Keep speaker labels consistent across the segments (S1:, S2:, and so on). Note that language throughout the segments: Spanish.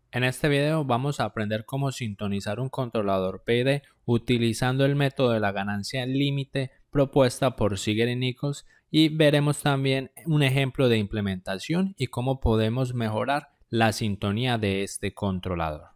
S1: En este video vamos a aprender cómo sintonizar un controlador PID utilizando el método de la ganancia límite propuesta por Ziegler y Nichols, y veremos también un ejemplo de implementación y cómo podemos mejorar la sintonía de este controlador.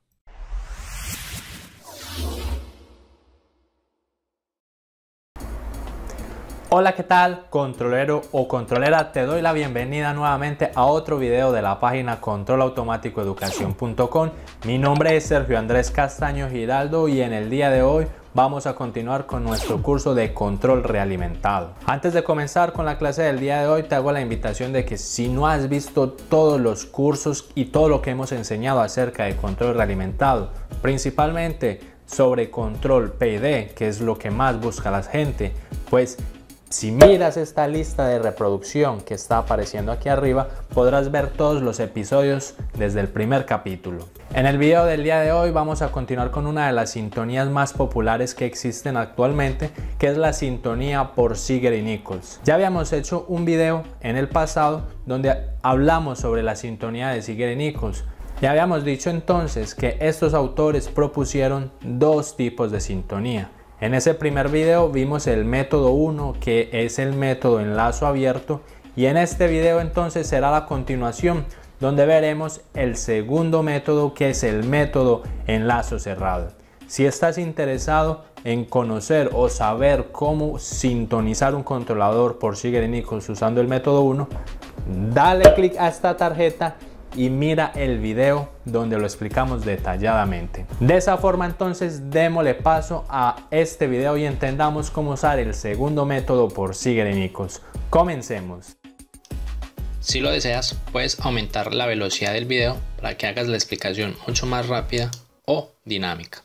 S1: Hola, ¿qué tal? Controlero o controlera, te doy la bienvenida nuevamente a otro video de la página controlautomaticoeducacion.com. Mi nombre es Sergio Andrés Castaño Giraldo y en el día de hoy vamos a continuar con nuestro curso de control realimentado. Antes de comenzar con la clase del día de hoy, te hago la invitación de que si no has visto todos los cursos y todo lo que hemos enseñado acerca de control realimentado, principalmente sobre control PID, que es lo que más busca la gente, pues si miras esta lista de reproducción que está apareciendo aquí arriba, podrás ver todos los episodios desde el primer capítulo. En el video del día de hoy vamos a continuar con una de las sintonías más populares que existen actualmente, que es la sintonía por Ziegler y Nichols. Ya habíamos hecho un video en el pasado donde hablamos sobre la sintonía de Ziegler y Nichols. Ya habíamos dicho entonces que estos autores propusieron dos tipos de sintonía. En ese primer video vimos el método 1, que es el método enlazo abierto, y en este video entonces será la continuación donde veremos el segundo método, que es el método enlazo cerrado. Si estás interesado en conocer o saber cómo sintonizar un controlador por Ziegler y Nichols usando el método 1, dale clic a esta tarjeta y mira el video donde lo explicamos detalladamente. De esa forma entonces démosle paso a este video y entendamos cómo usar el segundo método por Ziegler y Nichols. Comencemos.
S2: Si lo deseas, puedes aumentar la velocidad del video para que hagas la explicación mucho más rápida o dinámica.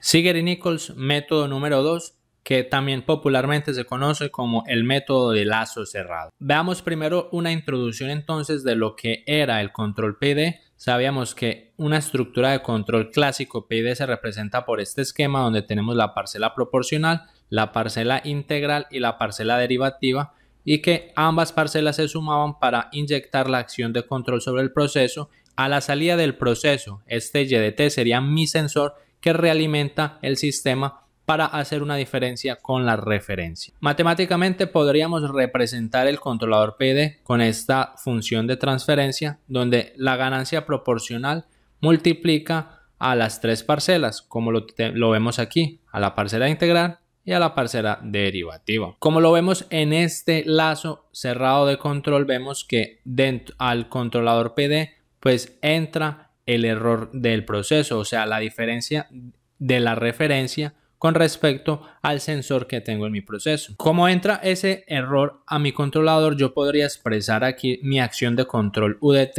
S1: Ziegler y Nichols, método número 2, que también popularmente se conoce como el método de lazo cerrado. Veamos primero una introducción entonces de lo que era el control PID. Sabíamos que una estructura de control clásico PID se representa por este esquema donde tenemos la parcela proporcional, la parcela integral y la parcela derivativa, y que ambas parcelas se sumaban para inyectar la acción de control sobre el proceso. A la salida del proceso, este YDT sería mi sensor que realimenta el sistema para hacer una diferencia con la referencia. Matemáticamente podríamos representar el controlador PID con esta función de transferencia donde la ganancia proporcional multiplica a las tres parcelas, como lo vemos aquí, a la parcela integral y a la parcela derivativa. Como lo vemos en este lazo cerrado de control, vemos que dentro al controlador PID pues entra el error del proceso, o sea, la diferencia de la referencia con respecto al sensor que tengo en mi proceso. Como entra ese error a mi controlador, yo podría expresar aquí mi acción de control UDT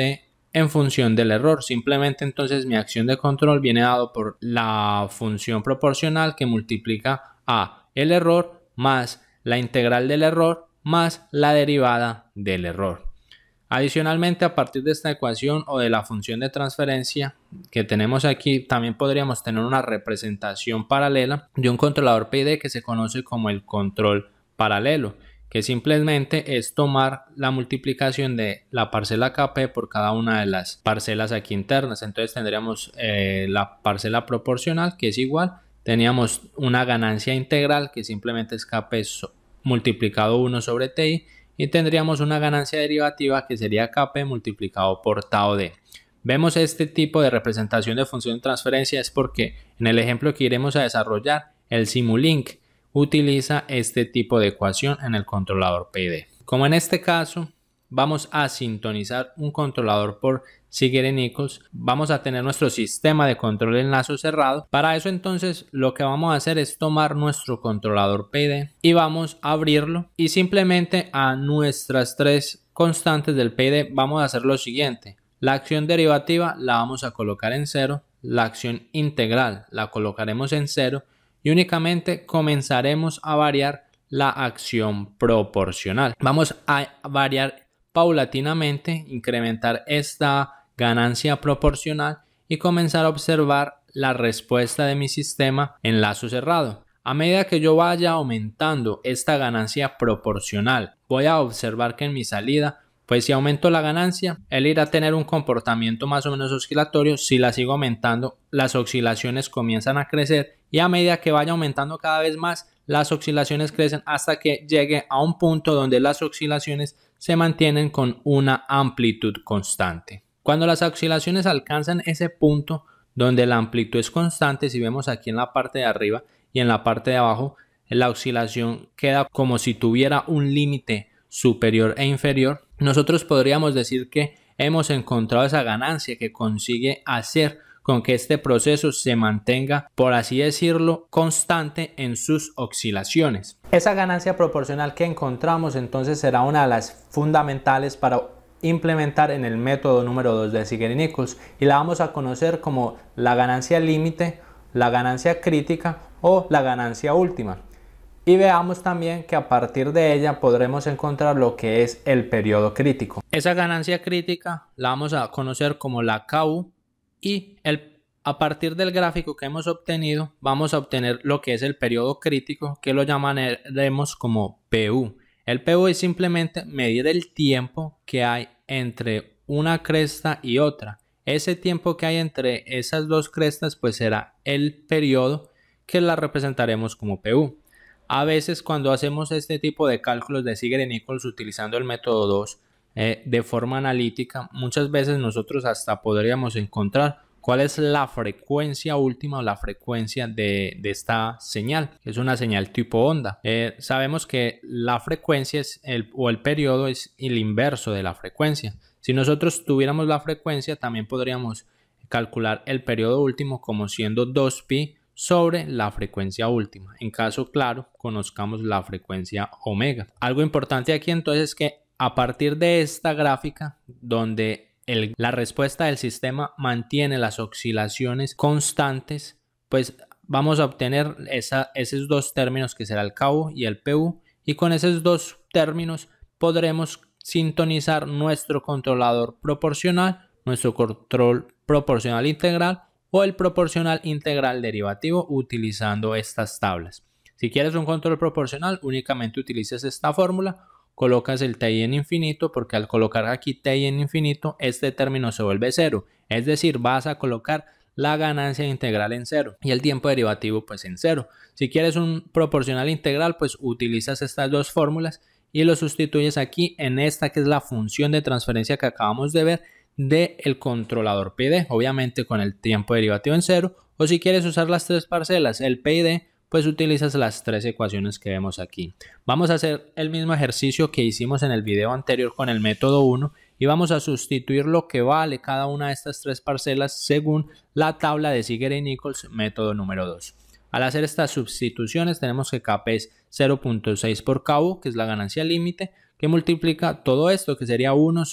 S1: en función del error. Simplemente entonces mi acción de control viene dado por la función proporcional que multiplica a el error más la integral del error más la derivada del error. Adicionalmente, a partir de esta ecuación o de la función de transferencia que tenemos aquí, también podríamos tener una representación paralela de un controlador PID que se conoce como el control paralelo, que simplemente es tomar la multiplicación de la parcela KP por cada una de las parcelas aquí internas. Entonces tendríamos la parcela proporcional, que es igual, teníamos una ganancia integral que simplemente es KP multiplicado 1 sobre TI, y tendríamos una ganancia derivativa que sería Kp multiplicado por tau d. Vemos este tipo de representación de función de transferencia es porque en el ejemplo que iremos a desarrollar, el Simulink utiliza este tipo de ecuación en el controlador PID. Como en este caso vamos a sintonizar un controlador por Ziegler y Nichols, vamos a tener nuestro sistema de control en lazo cerrado. Para eso entonces lo que vamos a hacer es tomar nuestro controlador PID y vamos a abrirlo, y simplemente a nuestras tres constantes del PID vamos a hacer lo siguiente: la acción derivativa la vamos a colocar en 0, la acción integral la colocaremos en 0 y únicamente comenzaremos a variar la acción proporcional. Vamos a variar paulatinamente, incrementar esta ganancia proporcional y comenzar a observar la respuesta de mi sistema en lazo cerrado. A medida que yo vaya aumentando esta ganancia proporcional, voy a observar que en mi salida Pues si aumento la ganancia, él irá a tener un comportamiento más o menos oscilatorio. Si la sigo aumentando, las oscilaciones comienzan a crecer y a medida que vaya aumentando cada vez más, las oscilaciones crecen hasta que llegue a un punto donde las oscilaciones se mantienen con una amplitud constante. Cuando las oscilaciones alcanzan ese punto donde la amplitud es constante, si vemos aquí en la parte de arriba y en la parte de abajo, la oscilación queda como si tuviera un límite superior e inferior. Nosotros podríamos decir que hemos encontrado esa ganancia que consigue hacer con que este proceso se mantenga, por así decirlo, constante en sus oscilaciones. Esa ganancia proporcional que encontramos entonces será una de las fundamentales para implementar en el método número 2 de Zeigarnik-Nichols y la vamos a conocer como la ganancia límite, la ganancia crítica o la ganancia última. Y veamos también que a partir de ella podremos encontrar lo que es el periodo crítico. Esa ganancia crítica la vamos a conocer como la KU y a partir del gráfico que hemos obtenido vamos a obtener lo que es el periodo crítico, que lo llamaremos como PU. El PU es simplemente medir el tiempo que hay entre una cresta y otra. Ese tiempo que hay entre esas dos crestas pues será el periodo, que la representaremos como PU. A veces cuando hacemos este tipo de cálculos de Zeigarnik-Nichols utilizando el método 2 de forma analítica, muchas veces nosotros hasta podríamos encontrar cuál es la frecuencia última o la frecuencia de esta señal, que es una señal tipo onda. Sabemos que la frecuencia o el periodo es el inverso de la frecuencia. Si nosotros tuviéramos la frecuencia, también podríamos calcular el periodo último como siendo 2pi sobre la frecuencia última. En caso claro, conozcamos la frecuencia omega. Algo importante aquí entonces es que a partir de esta gráfica donde la respuesta del sistema mantiene las oscilaciones constantes, pues vamos a obtener esos dos términos que será el KU y el PU, y con esos dos términos podremos sintonizar nuestro controlador proporcional, nuestro control proporcional integral o el proporcional integral derivativo utilizando estas tablas. Si quieres un control proporcional, únicamente utilizas esta fórmula, colocas el TI en infinito, porque al colocar aquí TI en infinito, este término se vuelve cero, es decir, vas a colocar la ganancia integral en cero y el tiempo derivativo pues en cero. Si quieres un proporcional integral, pues utilizas estas dos fórmulas y lo sustituyes aquí en esta que es la función de transferencia que acabamos de ver del controlador PID, obviamente con el tiempo derivativo en cero, o si quieres usar las tres parcelas, el PID, pues utilizas las tres ecuaciones que vemos aquí. Vamos a hacer el mismo ejercicio que hicimos en el video anterior con el método 1 y vamos a sustituir lo que vale cada una de estas tres parcelas según la tabla de Zeigarnik-Nichols método número 2. Al hacer estas sustituciones tenemos que Kp es 0.6 por Ku, que es la ganancia límite, que multiplica todo esto, que sería 1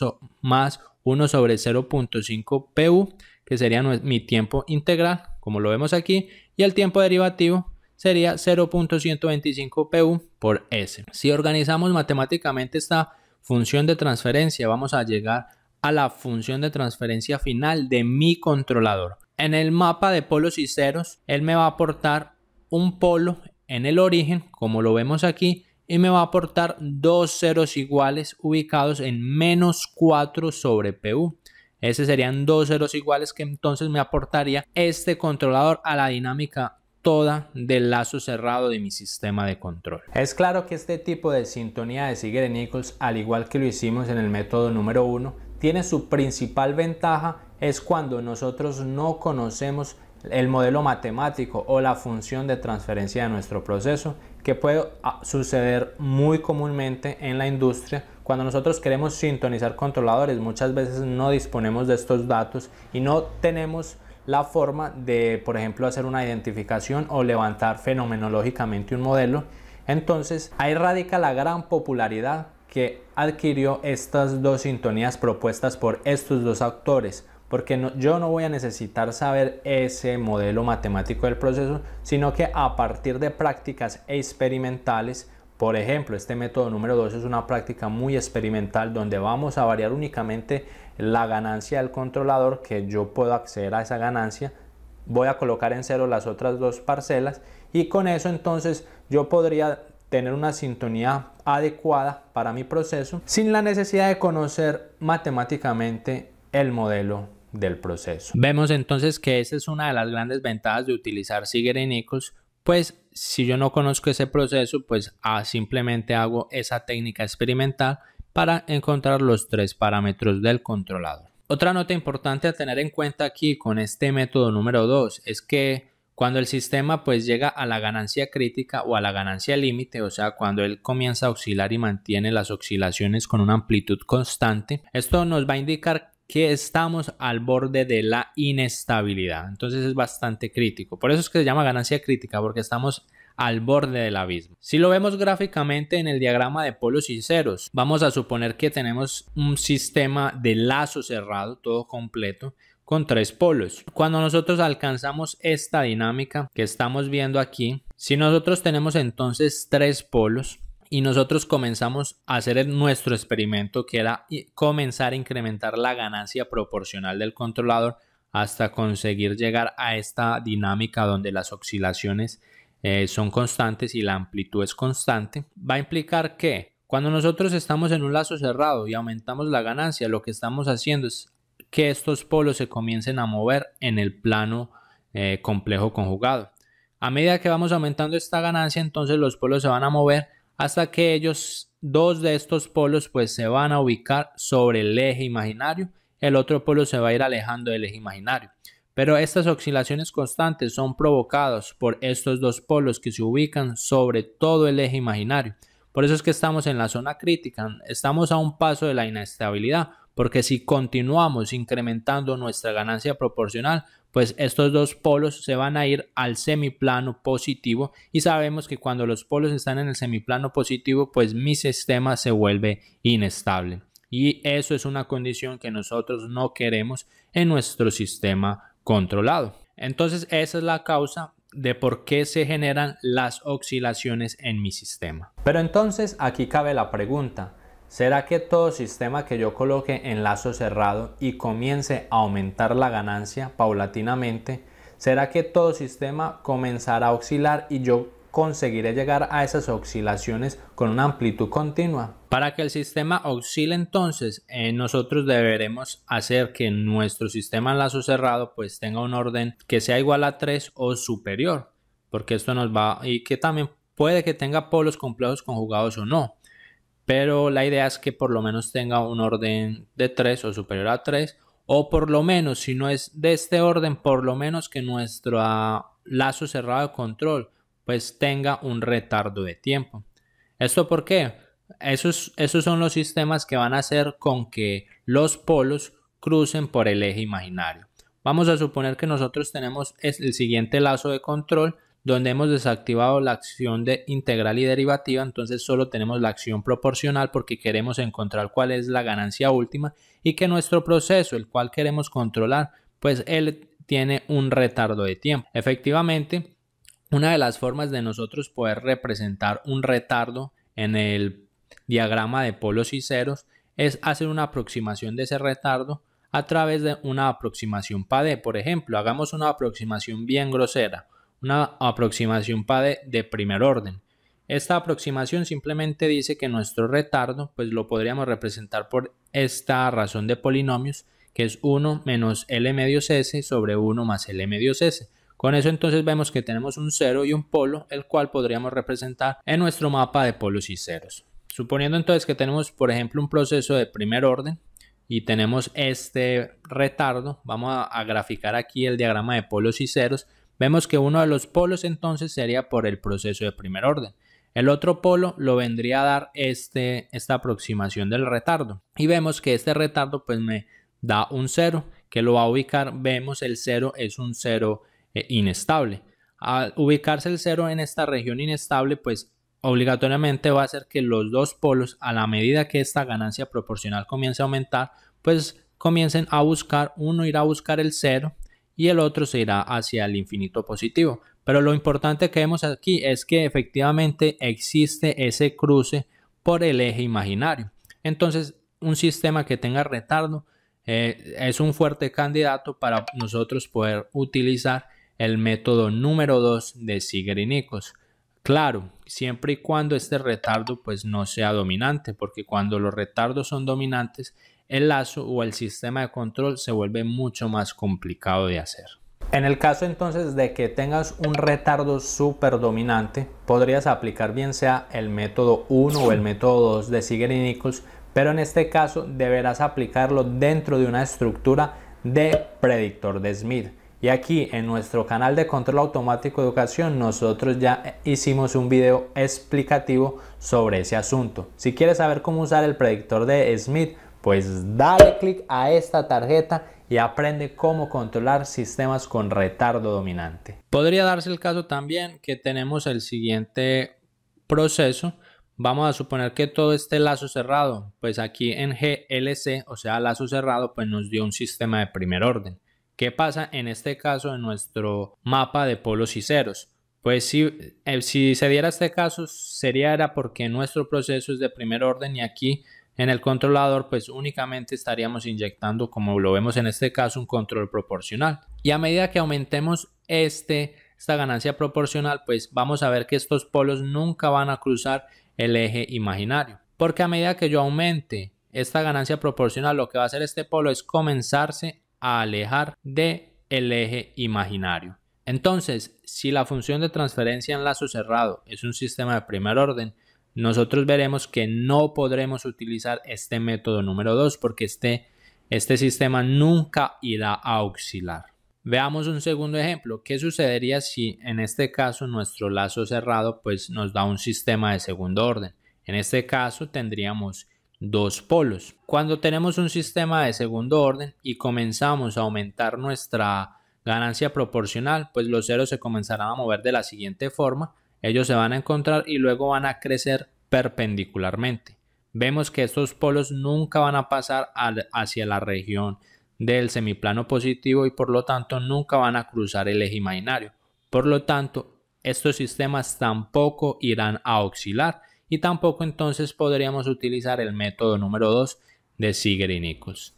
S1: más 1 sobre 0.5 PU, que sería mi tiempo integral, como lo vemos aquí, y el tiempo derivativo sería 0.125 PU por S. Si organizamos matemáticamente esta función de transferencia, vamos a llegar a la función de transferencia final de mi controlador. En el mapa de polos y ceros, él me va a aportar un polo en el origen, como lo vemos aquí, y me va a aportar dos ceros iguales ubicados en menos 4 sobre PU. Ese serían dos ceros iguales que entonces me aportaría este controlador a la dinámica toda del lazo cerrado de mi sistema de control. Es claro que este tipo de sintonía de Zeigarnik-Nichols, al igual que lo hicimos en el método número 1, tiene su principal ventaja es cuando nosotros no conocemos el modelo matemático o la función de transferencia de nuestro proceso, que puede suceder muy comúnmente en la industria. Cuando nosotros queremos sintonizar controladores, muchas veces no disponemos de estos datos y no tenemos la forma de, por ejemplo, hacer una identificación o levantar fenomenológicamente un modelo. Entonces, ahí radica la gran popularidad que adquirió estas dos sintonías propuestas por estos dos autores, porque yo no voy a necesitar saber ese modelo matemático del proceso, sino que a partir de prácticas experimentales, por ejemplo, este método número 2 es una práctica muy experimental donde vamos a variar únicamente la ganancia del controlador, que yo puedo acceder a esa ganancia, voy a colocar en cero las otras dos parcelas y con eso entonces yo podría tener una sintonía adecuada para mi proceso sin la necesidad de conocer matemáticamente el modelo del proceso. Vemos entonces que esa es una de las grandes ventajas de utilizar Ziegler y Nichols, pues si yo no conozco ese proceso, pues simplemente hago esa técnica experimental para encontrar los 3 parámetros del controlador. Otra nota importante a tener en cuenta aquí con este método número 2 es que cuando el sistema pues llega a la ganancia crítica o a la ganancia límite, o sea, cuando él comienza a oscilar y mantiene las oscilaciones con una amplitud constante, esto nos va a indicar que estamos al borde de la inestabilidad. Entonces es bastante crítico. Por eso es que se llama ganancia crítica, porque estamos al borde del abismo. Si lo vemos gráficamente en el diagrama de polos y ceros, vamos a suponer que tenemos un sistema de lazo cerrado, todo completo, con 3 polos. Cuando nosotros alcanzamos esta dinámica que estamos viendo aquí, si nosotros tenemos entonces 3 polos y nosotros comenzamos a hacer nuestro experimento, que era comenzar a incrementar la ganancia proporcional del controlador hasta conseguir llegar a esta dinámica donde las oscilaciones son constantes y la amplitud es constante, va a implicar que cuando nosotros estamos en un lazo cerrado y aumentamos la ganancia, lo que estamos haciendo es que estos polos se comiencen a mover en el plano complejo conjugado. A medida que vamos aumentando esta ganancia, entonces los polos se van a mover hasta que dos de estos polos pues se van a ubicar sobre el eje imaginario, el otro polo se va a ir alejando del eje imaginario. Pero estas oscilaciones constantes son provocadas por estos 2 polos que se ubican sobre todo el eje imaginario. Por eso es que estamos en la zona crítica, estamos a un paso de la inestabilidad, porque si continuamos incrementando nuestra ganancia proporcional, pues estos 2 polos se van a ir al semiplano positivo y sabemos que cuando los polos están en el semiplano positivo, pues mi sistema se vuelve inestable. Y eso es una condición que nosotros no queremos en nuestro sistema controlado. Entonces esa es la causa de por qué se generan las oscilaciones en mi sistema. Pero entonces aquí cabe la pregunta, ¿será que todo sistema que yo coloque en lazo cerrado y comience a aumentar la ganancia paulatinamente, será que todo sistema comenzará a oscilar y yo conseguiré llegar a esas oscilaciones con una amplitud continua? Para que el sistema oscile entonces, nosotros deberemos hacer que nuestro sistema en lazo cerrado pues tenga un orden que sea igual a 3 o superior, porque esto nos va, y que también puede que tenga polos complejos conjugados o no, pero la idea es que por lo menos tenga un orden de 3 o superior a 3, o por lo menos, si no es de este orden, por lo menos que nuestro lazo cerrado de control pues tenga un retardo de tiempo. ¿Esto por qué? Esos son los sistemas que van a hacer con que los polos crucen por el eje imaginario. Vamos a suponer que nosotros tenemos el siguiente lazo de control donde hemos desactivado la acción de integral y derivativa, entonces solo tenemos la acción proporcional porque queremos encontrar cuál es la ganancia última y que nuestro proceso, el cual queremos controlar, pues él tiene un retardo de tiempo. Efectivamente, una de las formas de nosotros poder representar un retardo en el diagrama de polos y ceros es hacer una aproximación de ese retardo a través de una aproximación PADE. Por ejemplo, hagamos una aproximación bien grosera, una aproximación PADE de primer orden. Esta aproximación simplemente dice que nuestro retardo pues lo podríamos representar por esta razón de polinomios, que es 1 menos L medios S sobre 1 más L medios S. Con eso entonces vemos que tenemos un 0 y un polo, el cual podríamos representar en nuestro mapa de polos y ceros. Suponiendo entonces que tenemos, por ejemplo, un proceso de primer orden y tenemos este retardo, vamos a graficar aquí el diagrama de polos y ceros. Vemos que uno de los polos entonces sería por el proceso de primer orden. El otro polo lo vendría a dar esta aproximación del retardo. Y vemos que este retardo pues me da un 0, que lo va a ubicar, vemos el 0 es un 0 inestable. Al ubicarse el 0 en esta región inestable, pues obligatoriamente va a hacer que los 2 polos, a la medida que esta ganancia proporcional comience a aumentar, pues comiencen a buscar, uno irá a buscar el 0 y el otro se irá hacia el infinito positivo. Pero lo importante que vemos aquí es que efectivamente existe ese cruce por el eje imaginario. Entonces, un sistema que tenga retardo es un fuerte candidato para nosotros poder utilizar el método número 2 de Ziegler y Nichols. Claro, siempre y cuando este retardo pues no sea dominante, porque cuando los retardos son dominantes, el lazo o el sistema de control se vuelve mucho más complicado de hacer. En el caso entonces de que tengas un retardo súper dominante, podrías aplicar bien sea el método 1 o el método 2 de Ziegler y Nichols, pero en este caso deberás aplicarlo dentro de una estructura de predictor de Smith. Y aquí en nuestro canal de control automático de educación nosotros ya hicimos un video explicativo sobre ese asunto. Si quieres saber cómo usar el predictor de Smith, pues dale clic a esta tarjeta y aprende cómo controlar sistemas con retardo dominante. Podría darse el caso también que tenemos el siguiente proceso. Vamos a suponer que todo este lazo cerrado, pues aquí en GLC, o sea lazo cerrado, pues nos dio un sistema de primer orden. ¿Qué pasa en este caso en nuestro mapa de polos y ceros? Pues si se diera este caso era porque nuestro proceso es de primer orden y aquí en el controlador pues únicamente estaríamos inyectando, como lo vemos en este caso, un control proporcional. Y a medida que aumentemos esta ganancia proporcional, pues vamos a ver que estos polos nunca van a cruzar el eje imaginario. Porque a medida que yo aumente esta ganancia proporcional, lo que va a hacer este polo es comenzarse a alejar del eje imaginario. Entonces, si la función de transferencia en lazo cerrado es un sistema de primer orden, nosotros veremos que no podremos utilizar este método número 2 porque este sistema nunca irá a oscilar. Veamos un segundo ejemplo. ¿Qué sucedería si en este caso nuestro lazo cerrado pues nos da un sistema de segundo orden? En este caso tendríamos dos polos. Cuando tenemos un sistema de segundo orden y comenzamos a aumentar nuestra ganancia proporcional, pues los ceros se comenzarán a mover de la siguiente forma. Ellos se van a encontrar y luego van a crecer perpendicularmente. Vemos que estos polos nunca van a pasar hacia la región del semiplano positivo y por lo tanto nunca van a cruzar el eje imaginario. Por lo tanto, estos sistemas tampoco irán a oscilar y tampoco entonces podríamos utilizar el método número 2 de Ziegler y Nichols.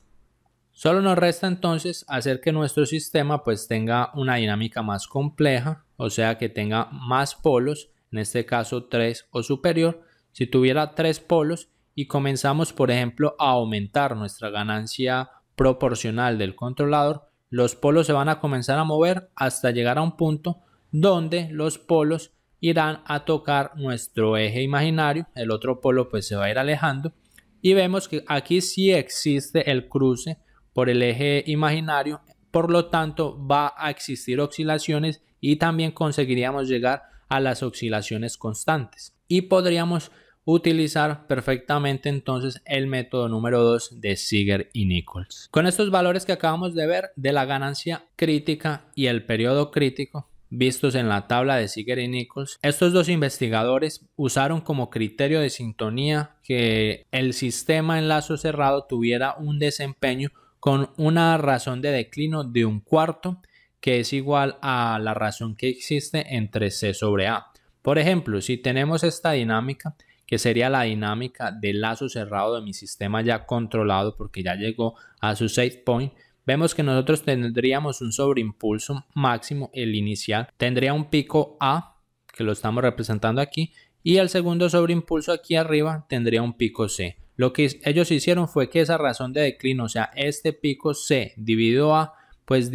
S1: Solo nos resta entonces hacer que nuestro sistema pues tenga una dinámica más compleja, o sea que tenga más polos, en este caso 3 o superior. Si tuviera 3 polos y comenzamos por ejemplo a aumentar nuestra ganancia proporcional del controlador, los polos se van a comenzar a mover hasta llegar a un punto donde los polos irán a tocar nuestro eje imaginario, el otro polo pues se va a ir alejando y vemos que aquí sí existe el cruce por el eje imaginario, por lo tanto va a existir oscilaciones y también conseguiríamos llegar a las oscilaciones constantes y podríamos utilizar perfectamente entonces el método número 2 de Ziegler y Nichols. Con estos valores que acabamos de ver de la ganancia crítica y el periodo crítico vistos en la tabla de Ziegler y Nichols, estos dos investigadores usaron como criterio de sintonía que el sistema en lazo cerrado tuviera un desempeño con una razón de declino de 1/4 que es igual a la razón que existe entre C sobre A. Por ejemplo, si tenemos esta dinámica, que sería la dinámica del lazo cerrado de mi sistema ya controlado porque ya llegó a su set point, vemos que nosotros tendríamos un sobreimpulso máximo, el inicial, tendría un pico A, que lo estamos representando aquí, y el segundo sobreimpulso aquí arriba tendría un pico C. Lo que ellos hicieron fue que esa razón de declino, o sea, este pico C dividido A, pues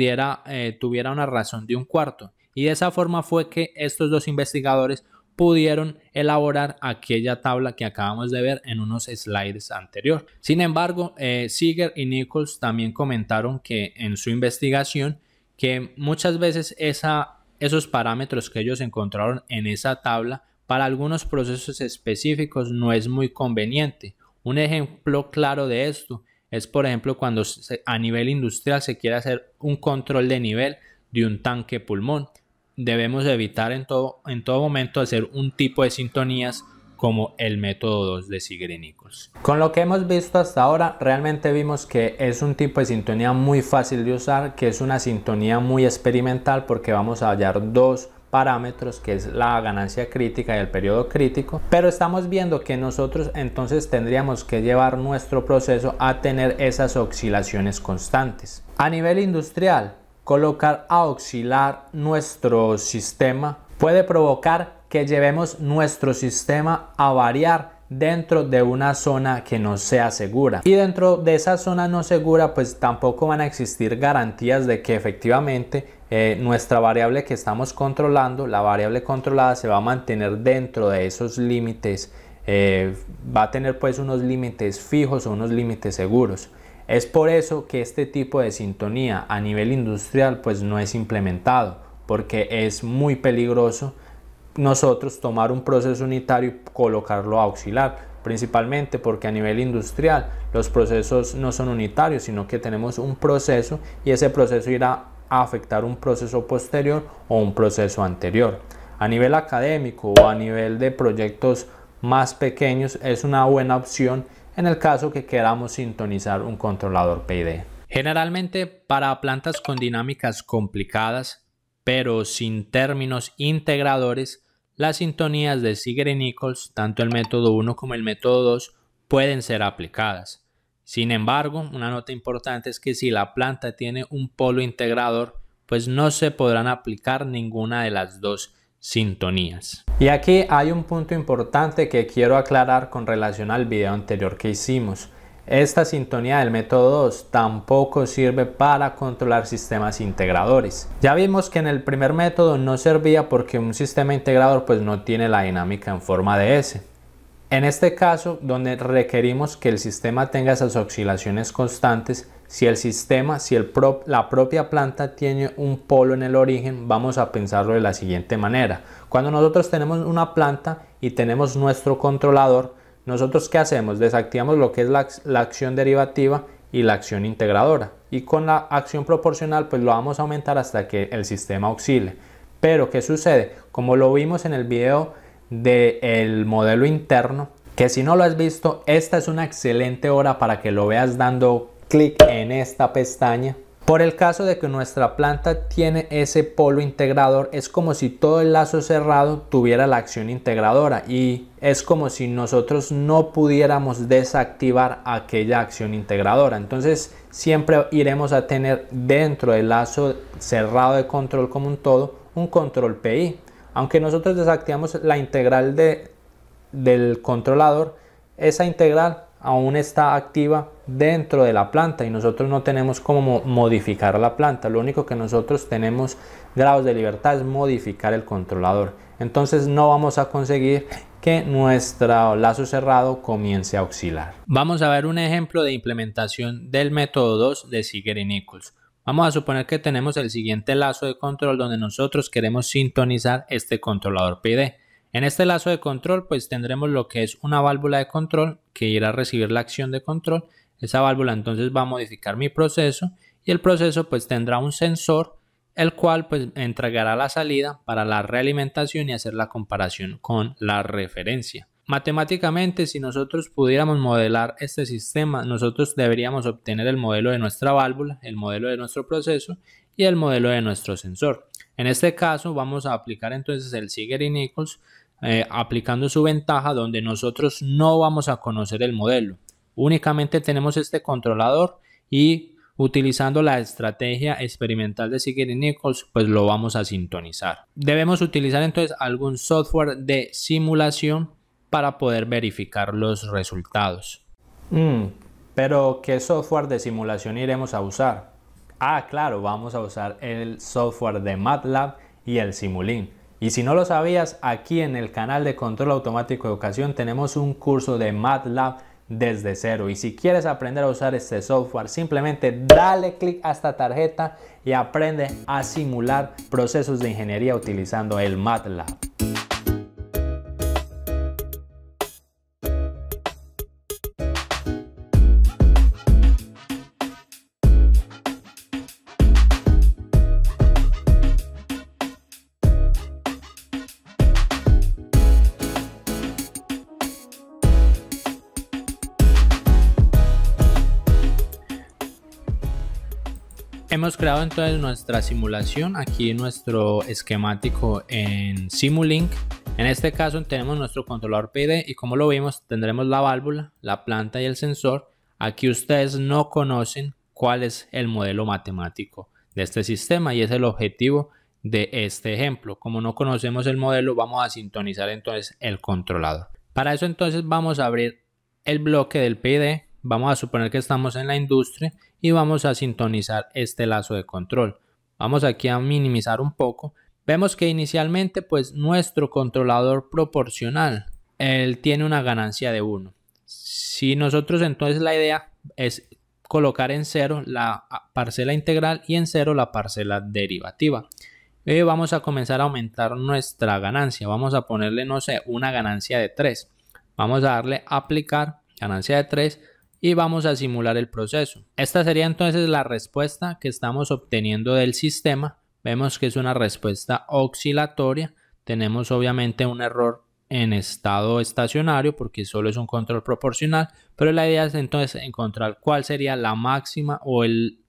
S1: tuviera una razón de 1/4. Y de esa forma fue que estos dos investigadores pudieron elaborar aquella tabla que acabamos de ver en unos slides anteriores. Sin embargo, Ziegler y Nichols también comentaron que en su investigación que muchas veces esos parámetros que ellos encontraron en esa tabla para algunos procesos específicos no es muy conveniente. Un ejemplo claro de esto es, por ejemplo, cuando a nivel industrial se quiere hacer un control de nivel de un tanque pulmón. Debemos evitar en todo momento hacer un tipo de sintonías como el método 2 de Ziegler y Nichols. Con lo que hemos visto hasta ahora, realmente vimos que es un tipo de sintonía muy fácil de usar, que es una sintonía muy experimental porque vamos a hallar dos parámetros, que es la ganancia crítica y el periodo crítico, pero estamos viendo que nosotros entonces tendríamos que llevar nuestro proceso a tener esas oscilaciones constantes. A nivel industrial, colocar a oscilar nuestro sistema puede provocar que llevemos nuestro sistema a variar dentro de una zona que no sea segura. Y dentro de esa zona no segura, pues tampoco van a existir garantías de que efectivamente nuestra variable que estamos controlando, la variable controlada, se va a mantener dentro de esos límites, va a tener pues unos límites fijos o unos límites seguros. Es por eso que este tipo de sintonía a nivel industrial pues no es implementado, porque es muy peligroso nosotros tomar un proceso unitario y colocarlo auxiliar, principalmente porque a nivel industrial los procesos no son unitarios, sino que tenemos un proceso y ese proceso irá a afectar un proceso posterior o un proceso anterior. A nivel académico o a nivel de proyectos más pequeños es una buena opción en el caso que queramos sintonizar un controlador PID. Generalmente para plantas con dinámicas complicadas pero sin términos integradores, las sintonías de Ziegler-Nichols, tanto el método 1 como el método 2, pueden ser aplicadas. Sin embargo, una nota importante es que si la planta tiene un polo integrador, pues no se podrán aplicar ninguna de las dos sintonías. Y aquí hay un punto importante que quiero aclarar con relación al video anterior que hicimos. Esta sintonía del método 2 tampoco sirve para controlar sistemas integradores. Ya vimos que en el primer método no servía porque un sistema integrador pues no tiene la dinámica en forma de S. En este caso, donde requerimos que el sistema tenga esas oscilaciones constantes, si el sistema, la propia planta tiene un polo en el origen, vamos a pensarlo de la siguiente manera. Cuando nosotros tenemos una planta y tenemos nuestro controlador, nosotros ¿qué hacemos? Desactivamos lo que es la acción derivativa y la acción integradora, y con la acción proporcional pues lo vamos a aumentar hasta que el sistema oscile. Pero ¿qué sucede? Como lo vimos en el video del modelo interno, que si no lo has visto, esta es una excelente hora para que lo veas dando clic en esta pestaña. Por el caso de que nuestra planta tiene ese polo integrador, es como si todo el lazo cerrado tuviera la acción integradora y es como si nosotros no pudiéramos desactivar aquella acción integradora. Entonces siempre iremos a tener dentro del lazo cerrado de control como un todo un control PI. Aunque nosotros desactivamos la integral del controlador, esa integral aún está activa dentro de la planta y nosotros no tenemos cómo modificar la planta. Lo único que nosotros tenemos grados de libertad es modificar el controlador. Entonces no vamos a conseguir que nuestro lazo cerrado comience a oscilar. Vamos a ver un ejemplo de implementación del método 2 de Ziegler-Nichols. Vamos a suponer que tenemos el siguiente lazo de control donde nosotros queremos sintonizar este controlador PID. En este lazo de control pues tendremos lo que es una válvula de control que irá a recibir la acción de control. Esa válvula entonces va a modificar mi proceso y el proceso pues tendrá un sensor el cual pues entregará la salida para la realimentación y hacer la comparación con la referencia. Matemáticamente, si nosotros pudiéramos modelar este sistema, nosotros deberíamos obtener el modelo de nuestra válvula, el modelo de nuestro proceso y el modelo de nuestro sensor. En este caso vamos a aplicar entonces el Ziegler-Nichols aplicando su ventaja donde nosotros no vamos a conocer el modelo. Únicamente tenemos este controlador y utilizando la estrategia experimental de Ziegler-Nichols pues lo vamos a sintonizar. Debemos utilizar entonces algún software de simulación para poder verificar los resultados. Pero ¿qué software de simulación iremos a usar? Claro, vamos a usar el software de MATLAB y el Simulink. Y si no lo sabías, aquí en el canal de Control Automático Educación tenemos un curso de MATLAB desde cero. Y si quieres aprender a usar este software, simplemente dale clic a esta tarjeta y aprende a simular procesos de ingeniería utilizando el MATLAB. Hemos creado entonces nuestra simulación, aquí nuestro esquemático en Simulink. En este caso tenemos nuestro controlador PID y como lo vimos tendremos la válvula, la planta y el sensor. Aquí ustedes no conocen cuál es el modelo matemático de este sistema y es el objetivo de este ejemplo. Como no conocemos el modelo, vamos a sintonizar entonces el controlador. Para eso entonces vamos a abrir el bloque del PID, vamos a suponer que estamos en la industria y vamos a sintonizar este lazo de control. Vamos aquí a minimizar un poco. Vemos que inicialmente pues nuestro controlador proporcional, él tiene una ganancia de 1. Si nosotros entonces la idea es colocar en 0 la parcela integral y en 0 la parcela derivativa. Y vamos a comenzar a aumentar nuestra ganancia. Vamos a ponerle, no sé, una ganancia de 3. Vamos a darle a aplicar, ganancia de 3, y vamos a simular el proceso. Esta sería entonces la respuesta que estamos obteniendo del sistema. Vemos que es una respuesta oscilatoria. Tenemos obviamente un error en estado estacionario porque solo es un control proporcional, pero la idea es entonces encontrar cuál sería la máxima o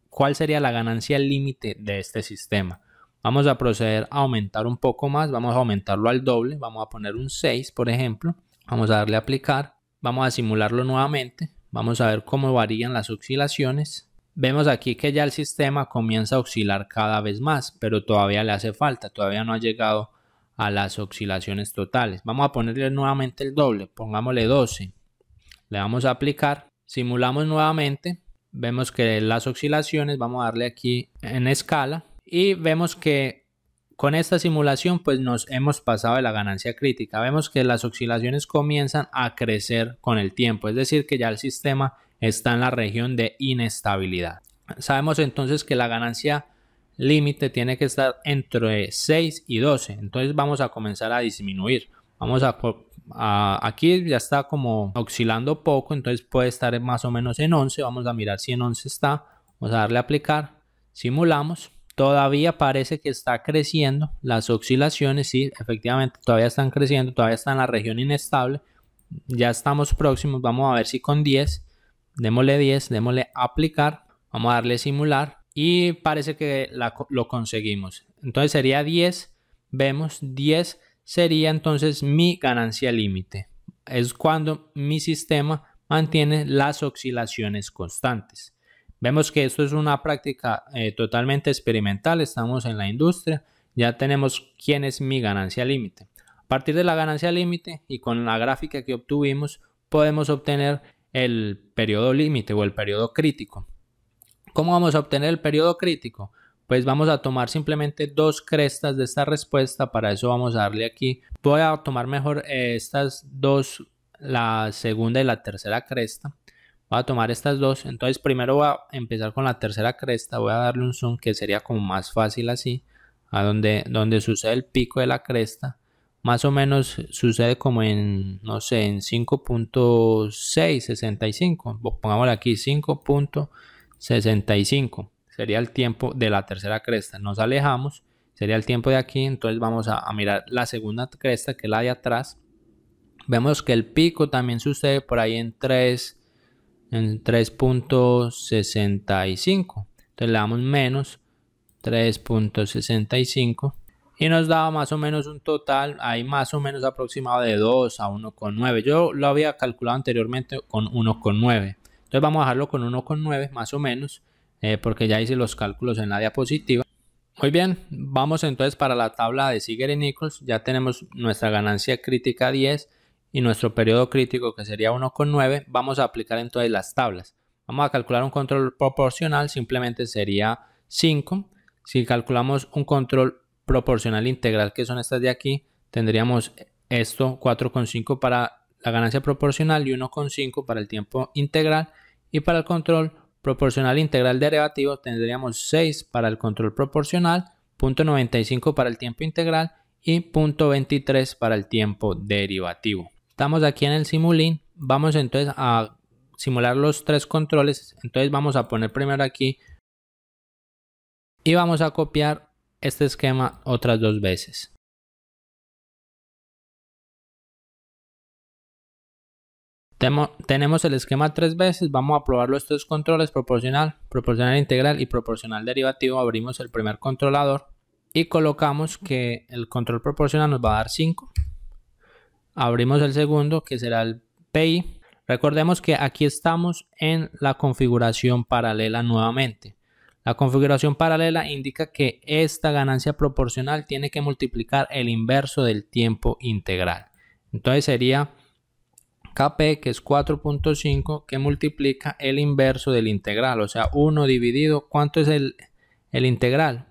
S1: cuál sería la ganancia límite de este sistema. Vamos a proceder a aumentar un poco más, vamos a aumentarlo al doble, vamos a poner un 6 por ejemplo, vamos a darle a aplicar, vamos a simularlo nuevamente, vamos a ver cómo varían las oscilaciones. Vemos aquí que ya el sistema comienza a oscilar cada vez más, pero todavía le hace falta, todavía no ha llegado a las oscilaciones totales. Vamos a ponerle nuevamente el doble, pongámosle 12, le damos a aplicar, simulamos nuevamente, vemos que las oscilaciones, vamos a darle aquí en escala y vemos que con esta simulación pues nos hemos pasado de la ganancia crítica. Vemos que las oscilaciones comienzan a crecer con el tiempo, es decir que ya el sistema está en la región de inestabilidad. Sabemos entonces que la ganancia límite tiene que estar entre 6 y 12, entonces vamos a comenzar a disminuir. Vamos aquí ya está como oscilando poco, entonces puede estar más o menos en 11. Vamos a mirar si en 11 está, vamos a darle a aplicar, simulamos. Todavía parece que está creciendo las oscilaciones, sí, efectivamente todavía están creciendo, todavía está en la región inestable. Ya estamos próximos, vamos a ver si con 10, démosle 10, démosle aplicar, vamos a darle simular y parece que lo conseguimos. Entonces sería 10, vemos 10 sería entonces mi ganancia límite. Es cuando mi sistema mantiene las oscilaciones constantes. Vemos que esto es una práctica totalmente experimental, estamos en la industria, ya tenemos quién es mi ganancia límite. A partir de la ganancia límite y con la gráfica que obtuvimos podemos obtener el periodo límite o el periodo crítico. ¿Cómo vamos a obtener el periodo crítico? Pues vamos a tomar simplemente dos crestas de esta respuesta, para eso vamos a darle aquí. Voy a tomar mejor estas dos, la segunda y la tercera cresta. Voy a tomar estas dos, entonces primero voy a empezar con la tercera cresta, voy a darle un zoom que sería como más fácil así, a donde sucede el pico de la cresta, más o menos sucede como en, no sé, en 5.665, pongámosle aquí 5.65, sería el tiempo de la tercera cresta, nos alejamos, sería el tiempo de aquí, entonces vamos a mirar la segunda cresta que es la de atrás, vemos que el pico también sucede por ahí en 3.65, entonces le damos menos 3.65 y nos daba más o menos un total ahí más o menos aproximado de 2 a 1.9. Yo lo había calculado anteriormente con 1.9, entonces vamos a dejarlo con 1.9 más o menos, porque ya hice los cálculos en la diapositiva. Muy bien, vamos entonces para la tabla de Ziegler y Nichols. Ya tenemos nuestra ganancia crítica 10 y nuestro periodo crítico que sería 1.9. Vamos a aplicar entonces las tablas. Vamos a calcular un control proporcional, simplemente sería 5. Si calculamos un control proporcional integral, que son estas de aquí, tendríamos esto 4.5 para la ganancia proporcional y 1.5 para el tiempo integral. Y para el control proporcional integral derivativo tendríamos 6 para el control proporcional, 0.95 para el tiempo integral y 0.23 para el tiempo derivativo. Estamos aquí en el Simulink, vamos entonces a simular los tres controles, entonces vamos a poner primero aquí y vamos a copiar este esquema otras dos veces. Tenemos el esquema tres veces, vamos a probar los tres controles, proporcional, proporcional integral y proporcional derivativo. Abrimos el primer controlador y colocamos que el control proporcional nos va a dar 5. Abrimos el segundo, que será el PI. Recordemos que aquí estamos en la configuración paralela nuevamente. La configuración paralela indica que esta ganancia proporcional tiene que multiplicar el inverso del tiempo integral. Entonces sería Kp, que es 4.5, que multiplica el inverso del integral, o sea, 1 dividido, ¿cuánto es el integral?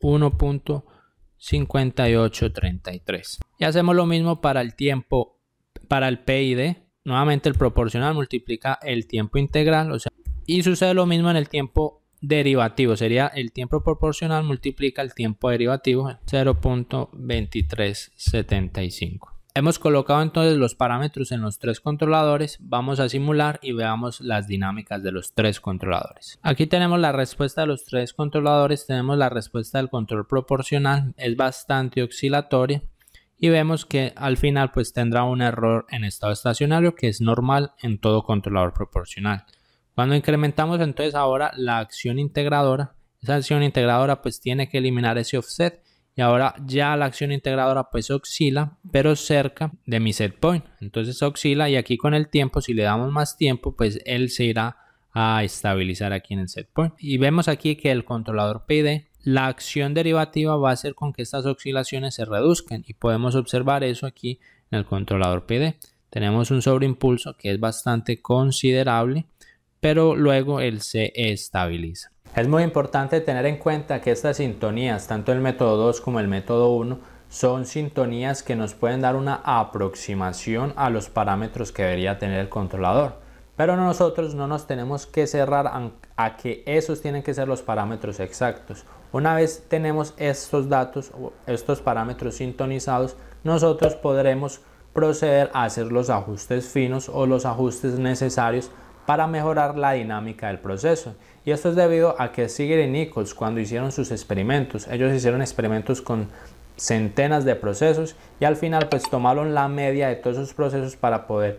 S1: 1.5833. Y hacemos lo mismo para el tiempo, para el PID. Nuevamente el proporcional multiplica el tiempo integral, o sea, y sucede lo mismo en el tiempo derivativo. Sería el tiempo proporcional multiplica el tiempo derivativo, 0.2375. Hemos colocado entonces los parámetros en los tres controladores. Vamos a simular y veamos las dinámicas de los tres controladores. Aquí tenemos la respuesta de los tres controladores. Tenemos la respuesta del control proporcional. Es bastante oscilatoria. Y vemos que al final pues tendrá un error en estado estacionario, que es normal en todo controlador proporcional. Cuando incrementamos entonces ahora la acción integradora, esa acción integradora pues tiene que eliminar ese offset. Y ahora ya la acción integradora pues oscila, pero cerca de mi set point. Entonces oscila, y aquí con el tiempo, si le damos más tiempo, pues él se irá a estabilizar aquí en el set point. Y vemos aquí que el controlador PID, la acción derivativa va a hacer con que estas oscilaciones se reduzcan. Y podemos observar eso aquí en el controlador PID. Tenemos un sobreimpulso que es bastante considerable, pero luego él se estabiliza. Es muy importante tener en cuenta que estas sintonías, tanto el método 2 como el método 1, son sintonías que nos pueden dar una aproximación a los parámetros que debería tener el controlador. Pero nosotros no nos tenemos que cerrar a que esos tienen que ser los parámetros exactos. Una vez tenemos estos datos, estos parámetros sintonizados, nosotros podremos proceder a hacer los ajustes finos o los ajustes necesarios para mejorar la dinámica del proceso. Y esto es debido a que Ziegler y Nichols, cuando hicieron sus experimentos, ellos hicieron experimentos con centenas de procesos y al final pues tomaron la media de todos esos procesos para poder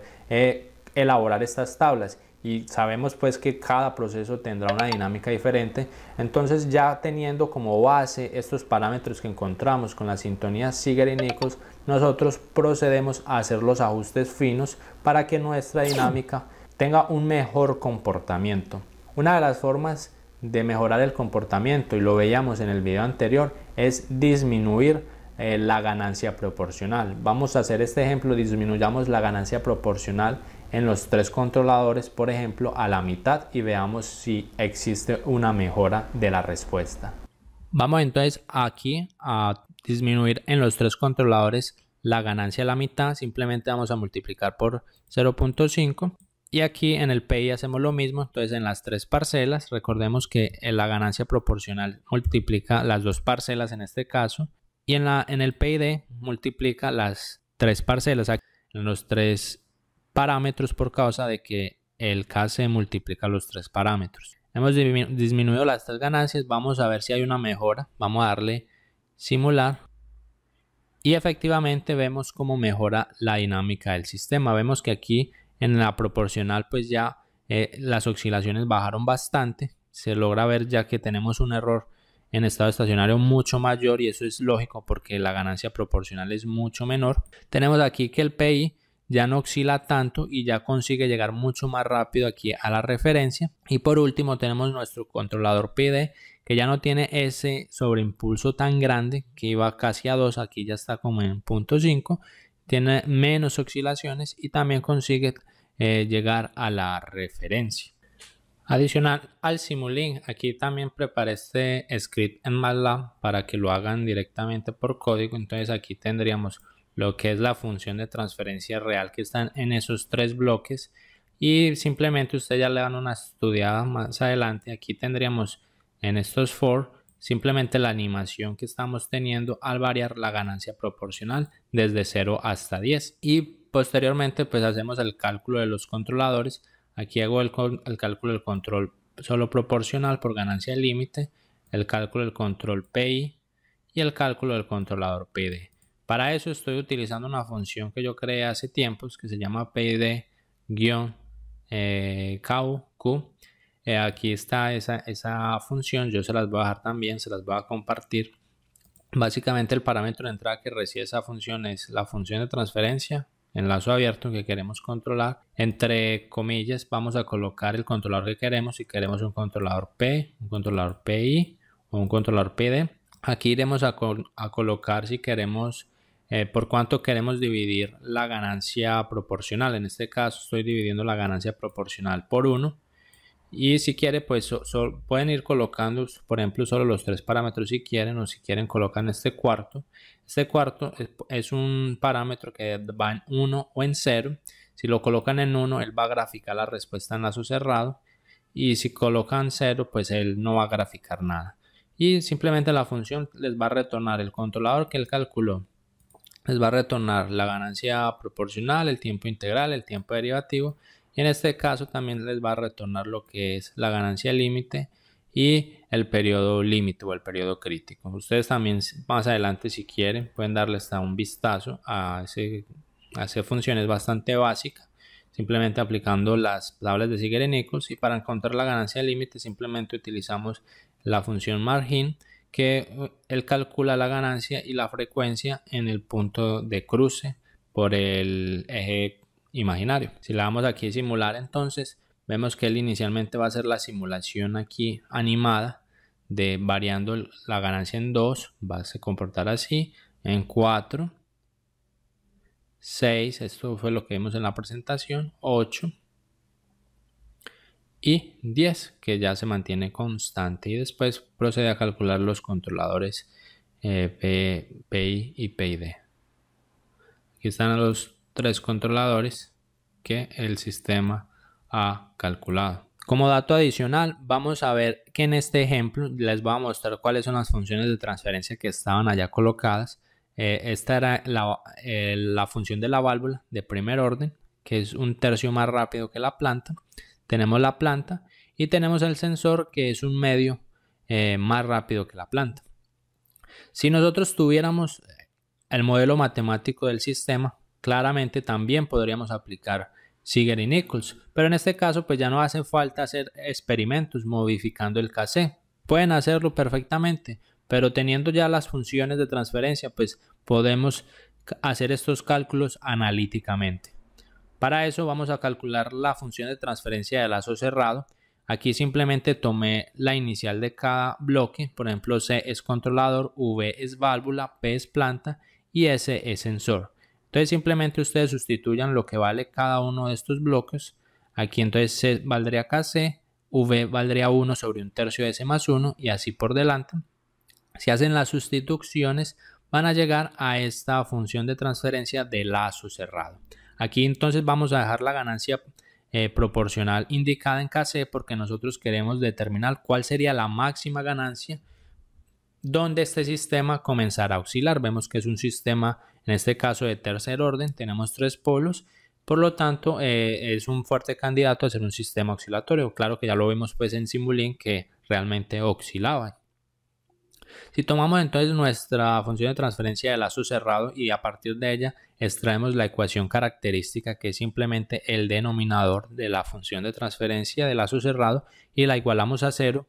S1: elaborar estas tablas. Y sabemos pues que cada proceso tendrá una dinámica diferente. Entonces, ya teniendo como base estos parámetros que encontramos con las sintonías Ziegler y Nichols, nosotros procedemos a hacer los ajustes finos para que nuestra dinámica tenga un mejor comportamiento. Una de las formas de mejorar el comportamiento, y lo veíamos en el video anterior, es disminuir la ganancia proporcional. Vamos a hacer este ejemplo: disminuyamos la ganancia proporcional en los tres controladores, por ejemplo, a la mitad, y veamos si existe una mejora de la respuesta. Vamos entonces aquí a disminuir en los tres controladores la ganancia a la mitad. Simplemente vamos a multiplicar por 0.5. Y aquí en el PI hacemos lo mismo. Entonces, en las tres parcelas, recordemos que la ganancia proporcional multiplica las dos parcelas en este caso, y en el PID multiplica las tres parcelas en los tres parámetros, por causa de que el KC multiplica los tres parámetros. Hemos disminuido las tres ganancias. Vamos a ver si hay una mejora. Vamos a darle simular y efectivamente vemos cómo mejora la dinámica del sistema. Vemos que aquí en la proporcional pues ya las oscilaciones bajaron bastante. Se logra ver ya que tenemos un error en estado estacionario mucho mayor, y eso es lógico porque la ganancia proporcional es mucho menor. Tenemos aquí que el PI ya no oscila tanto y ya consigue llegar mucho más rápido aquí a la referencia. Y por último tenemos nuestro controlador PID, que ya no tiene ese sobreimpulso tan grande, que iba casi a 2, aquí ya está como en 0.5. Tiene menos oscilaciones y también consigue llegar a la referencia. Adicional al Simulink, aquí también preparé este script en MATLAB para que lo hagan directamente por código. Entonces aquí tendríamos lo que es la función de transferencia real que están en esos tres bloques, y simplemente ustedes ya le dan una estudiada más adelante. Aquí tendríamos en estos for simplemente la animación que estamos teniendo al variar la ganancia proporcional desde 0 hasta 10, y posteriormente pues hacemos el cálculo de los controladores. Aquí hago el cálculo del control solo proporcional por ganancia límite, el cálculo del control PI y el cálculo del controlador PID. Para eso estoy utilizando una función que yo creé hace tiempos que se llama PID-KQ. Aquí está esa función. Yo se las voy a dejar también, se las voy a compartir. Básicamente el parámetro de entrada que recibe esa función es la función de transferencia enlazo abierto que queremos controlar. Entre comillas vamos a colocar el controlador que queremos. Si queremos un controlador P, un controlador PI o un controlador PD. Aquí iremos a colocar si queremos por cuánto queremos dividir la ganancia proporcional. En este caso estoy dividiendo la ganancia proporcional por 1. Y si quiere, pues pueden ir colocando, por ejemplo, solo los 3 parámetros si quieren, o si quieren colocan este cuarto. Este cuarto es un parámetro que va en 1 o en 0. Si lo colocan en 1, él va a graficar la respuesta en lazo cerrado. Y si colocan 0, pues él no va a graficar nada. Y simplemente la función les va a retornar el controlador que él calculó. Les va a retornar la ganancia proporcional, el tiempo integral, el tiempo derivativo. Y en este caso también les va a retornar lo que es la ganancia límite y el periodo límite o el periodo crítico. Ustedes también más adelante, si quieren, pueden darle hasta un vistazo a esa función. Es bastante básica, simplemente aplicando las tablas de Ziegler-Nichols. Y para encontrar la ganancia límite simplemente utilizamos la función margin, que él calcula la ganancia y la frecuencia en el punto de cruce por el eje imaginario. Si le damos aquí simular, entonces vemos que él inicialmente va a hacer la simulación aquí animada de variando la ganancia en 2, va a se comportar así, en 4, 6, esto fue lo que vimos en la presentación, 8 y 10, que ya se mantiene constante, y después procede a calcular los controladores PI y PID. Aquí están los 3 controladores que el sistema ha calculado. Como dato adicional, vamos a ver que en este ejemplo les voy a mostrar cuáles son las funciones de transferencia que estaban allá colocadas. Esta era la función de la válvula de primer orden, que es 1/3 más rápido que la planta. Tenemos la planta y tenemos el sensor, que es 1/2 más rápido que la planta. Si nosotros tuviéramos el modelo matemático del sistema, claramente también podríamos aplicar Ziegler-Nichols, pero en este caso pues ya no hace falta hacer experimentos modificando el KC. Pueden hacerlo perfectamente, pero teniendo ya las funciones de transferencia, pues podemos hacer estos cálculos analíticamente. Para eso vamos a calcular la función de transferencia de lazo cerrado. Aquí simplemente tomé la inicial de cada bloque, por ejemplo C es controlador, V es válvula, P es planta y S es sensor. Entonces simplemente ustedes sustituyan lo que vale cada uno de estos bloques. Aquí entonces C valdría KC, V valdría 1 sobre 1/3 de S más 1 y así por delante. Si hacen las sustituciones van a llegar a esta función de transferencia de lazo cerrado. Aquí entonces vamos a dejar la ganancia proporcional indicada en KC porque nosotros queremos determinar cuál sería la máxima ganancia donde este sistema comenzará a oscilar. Vemos que es un sistema, en este caso de tercer orden, tenemos 3 polos, por lo tanto es un fuerte candidato a ser un sistema oscilatorio. Claro que ya lo vimos pues en Simulink que realmente oscilaba. Si tomamos entonces nuestra función de transferencia de lazo cerrado y a partir de ella extraemos la ecuación característica, que es simplemente el denominador de la función de transferencia de lazo cerrado, y la igualamos a 0,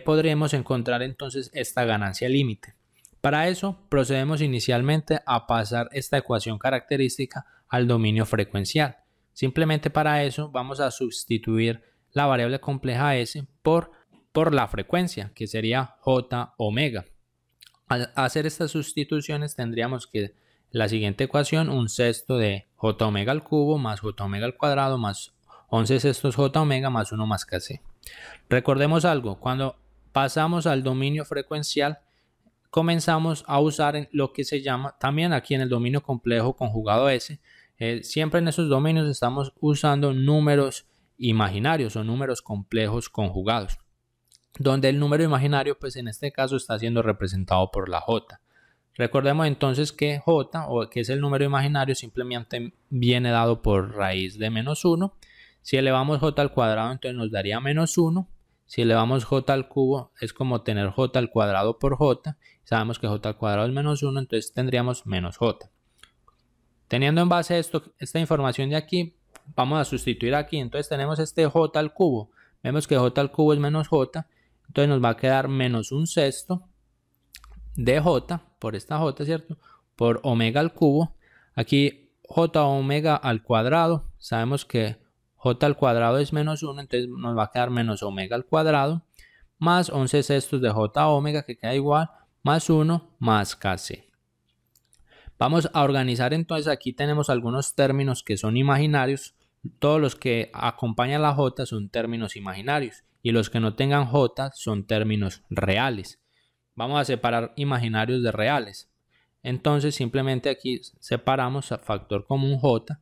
S1: podremos encontrar entonces esta ganancia límite. Para eso procedemos inicialmente a pasar esta ecuación característica al dominio frecuencial. Simplemente para eso vamos a sustituir la variable compleja S por la frecuencia, que sería J omega. Al hacer estas sustituciones tendríamos que la siguiente ecuación: 1/6 de J omega al cubo más J omega al cuadrado más 11/6 J omega más 1 más KC. Recordemos algo, cuando pasamos al dominio frecuencial comenzamos a usar en lo que se llama, también aquí en el dominio complejo conjugado S, siempre en esos dominios estamos usando números imaginarios o números complejos conjugados, donde el número imaginario pues en este caso está siendo representado por la J. Recordemos entonces que J, o que es el número imaginario, simplemente viene dado por raíz de -1. Si elevamos J al cuadrado entonces nos daría -1. Si elevamos J al cubo es como tener J al cuadrado por J. Sabemos que J al cuadrado es -1, entonces tendríamos -J. Teniendo en base esta información de aquí, vamos a sustituir aquí. Entonces tenemos este J al cubo. Vemos que J al cubo es -J. Entonces nos va a quedar -1/6 de J, por esta J, ¿cierto? Por omega al cubo. Aquí j omega al cuadrado. Sabemos que j al cuadrado es menos 1, entonces nos va a quedar menos omega al cuadrado, más 11 sextos de j omega, que queda igual, más 1 más kc. Vamos a organizar entonces, aquí tenemos algunos términos que son imaginarios. Todos los que acompañan la j son términos imaginarios y los que no tengan j son términos reales. Vamos a separar imaginarios de reales. Entonces simplemente aquí separamos a factor común j.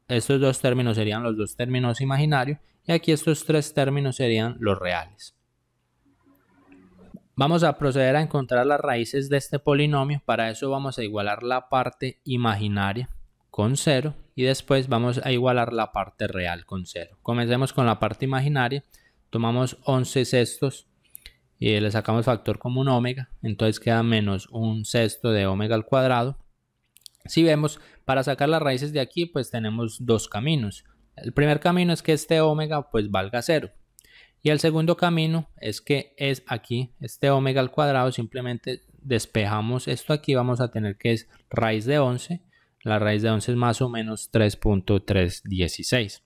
S1: Estos dos términos serían los dos términos imaginarios y aquí estos tres términos serían los reales. Vamos a proceder a encontrar las raíces de este polinomio. Para eso vamos a igualar la parte imaginaria con 0 y después vamos a igualar la parte real con 0. Comencemos con la parte imaginaria. Tomamos 11 sextos y le sacamos factor común omega, entonces queda menos 1 sexto de omega al cuadrado. Si vemos, para sacar las raíces de aquí pues tenemos dos caminos. El primer camino es que este omega pues valga 0 y el segundo camino es que es aquí este omega al cuadrado, simplemente despejamos esto aquí, vamos a tener que es raíz de 11. La raíz de 11 es más o menos 3.316.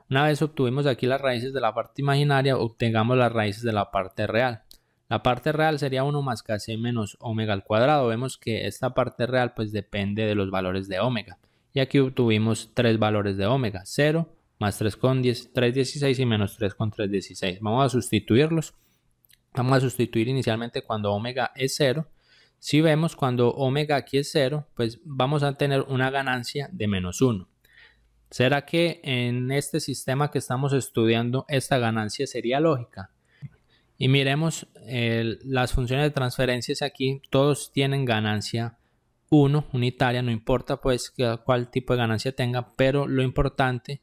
S1: Una vez obtuvimos aquí las raíces de la parte imaginaria, obtengamos las raíces de la parte real. La parte real sería 1 más kc menos omega al cuadrado. Vemos que esta parte real pues depende de los valores de omega. Y aquí obtuvimos tres valores de omega, 0 más 3,316 y menos 3,316. Vamos a sustituirlos. Vamos a sustituir inicialmente cuando omega es 0. Si vemos cuando omega aquí es 0, pues vamos a tener una ganancia de menos 1. ¿Será que en este sistema que estamos estudiando esta ganancia sería lógica? Y miremos las funciones de transferencias aquí, todos tienen ganancia 1 unitaria, no importa pues cuál tipo de ganancia tenga, pero lo importante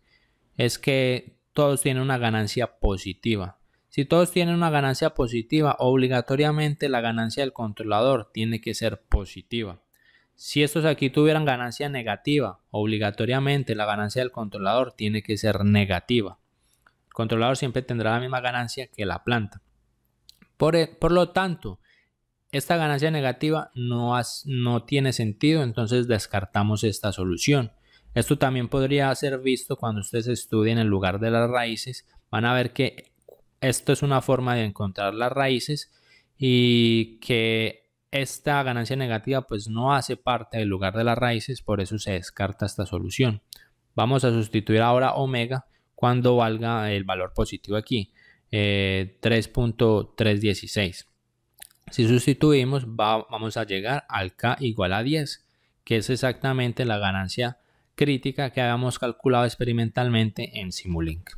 S1: es que todos tienen una ganancia positiva. Si todos tienen una ganancia positiva, obligatoriamente la ganancia del controlador tiene que ser positiva. Si estos aquí tuvieran ganancia negativa, obligatoriamente la ganancia del controlador tiene que ser negativa. El controlador siempre tendrá la misma ganancia que la planta. Por lo tanto, esta ganancia negativa no tiene sentido, entonces descartamos esta solución. Esto también podría ser visto cuando ustedes estudien el lugar de las raíces. Van a ver que esto es una forma de encontrar las raíces y que esta ganancia negativa pues no hace parte del lugar de las raíces, por eso se descarta esta solución. Vamos a sustituir ahora omega cuando valga el valor positivo aquí, 3.316. Si sustituimos vamos a llegar al k igual a 10, que es exactamente la ganancia crítica que habíamos calculado experimentalmente en Simulink.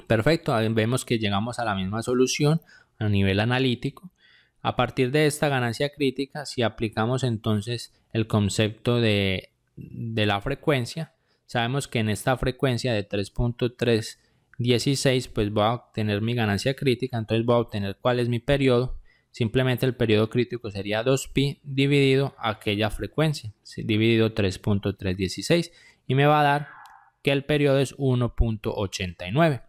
S1: Perfecto, vemos que llegamos a la misma solución a nivel analítico. A partir de esta ganancia crítica, si aplicamos entonces el concepto de la frecuencia, sabemos que en esta frecuencia de 3.316 pues voy a obtener mi ganancia crítica, entonces voy a obtener cuál es mi periodo. Simplemente el periodo crítico sería 2pi dividido aquella frecuencia, dividido 3.316 y me va a dar que el periodo es 1.89.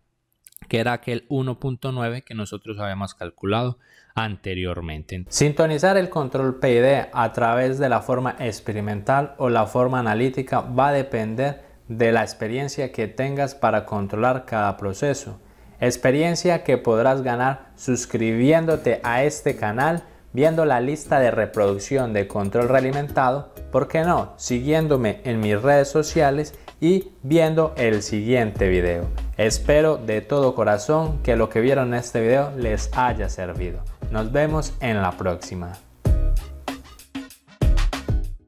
S1: que era aquel 1.9 que nosotros habíamos calculado anteriormente. Sintonizar el control PID a través de la forma experimental o la forma analítica va a depender de la experiencia que tengas para controlar cada proceso. Experiencia que podrás ganar suscribiéndote a este canal, viendo la lista de reproducción de control realimentado, ¿por qué no? Siguiéndome en mis redes sociales y viendo el siguiente video. Espero de todo corazón que lo que vieron en este video les haya servido. Nos vemos en la próxima.